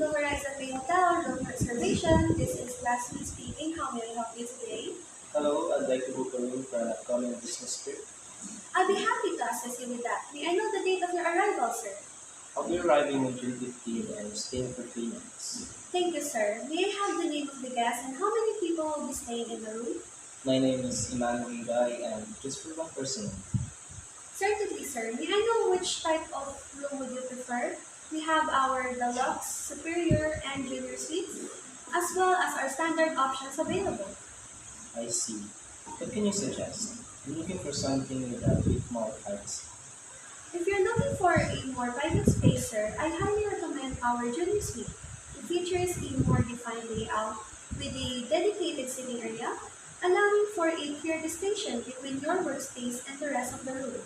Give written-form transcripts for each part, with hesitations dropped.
Blue Horizon Bay Hotel, room reservation. This is Leslie speaking. How may I help you today? Hello, I'd like to book a room for an upcoming business trip. I'd be happy to assist you with that. May I know the date of your arrival, sir? I'll be arriving on June 15 and staying for 3 nights. Thank you, sir. May I have the name of the guest and how many people will be staying in the room? My name is Emmanuel Guy and just for one person. Certainly, sir. May I know which type of room would you prefer? We have our deluxe, superior, and junior suites, as well as our standard options available. I see. What can you suggest? I'm looking for something with a bit more privacy. If you're looking for a more private space, sir, I highly recommend our junior suite. It features a more defined layout with a dedicated sitting area, allowing for a clear distinction between your workspace and the rest of the room.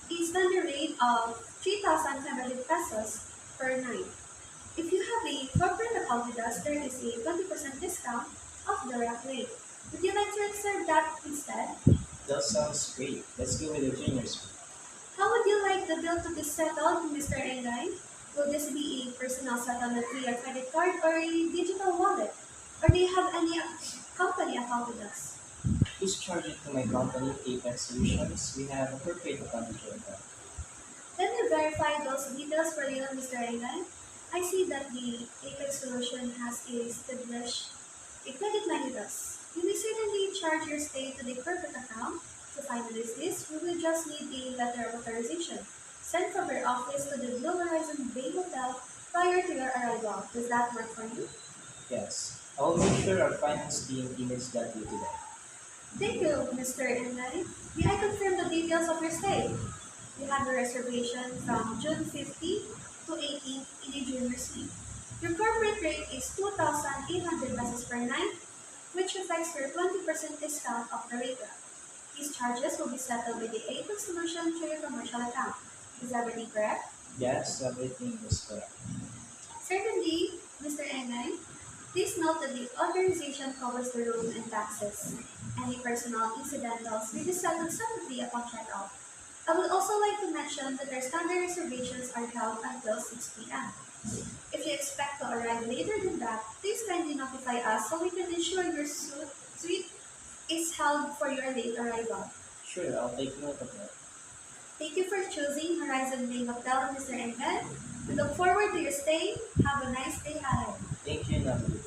A standard rate of 3,500 pesos per night. If you have a corporate account with us, there is a 20% discount off the rack rate. Would you like to reserve that instead? That sounds great. Let's go with the junior suite. How would you like the bill to be settled, Mr. Engay? Will this be a personal settlement via credit card or a digital wallet? Or do you have any company account with us? Please charge it to my company, Apex Solutions. We have a prepaid account with your account. Let me verify those details for you, Mr. Engay. I see that the Apex solution has established a credit line with us. You may certainly charge your stay to the corporate account. To finalize this, we will just need a letter of authorization sent from your office to the Blue Horizon Bay Hotel prior to your arrival. Does that work for you? Yes. I will make sure our finance team emails that to you today. Thank you, Mr. Enlay. May I confirm the details of your stay? You have a reservation from June 15 to 18 in a junior suite. Your corporate rate is 2,800 pesos per night, which reflects your 20% discount of the rate rack. These charges will be settled with the Apex solution through your commercial account. Is everything correct? Yes, everything is correct. Certainly, Mr. Enay. Please note that the authorization covers the room and taxes. Any personal incidentals will be settled separately upon checkout. I would also like to mention that our standard reservations are held until 6 p.m. If you expect to arrive later than that, please kindly notify us so we can ensure your suite is held for your late arrival. Sure, I'll take note of that. Thank you for choosing Horizon Bay Hotel, Mr. Engel. We look forward to your stay. Have a nice day ahead. Thank you, Natalie.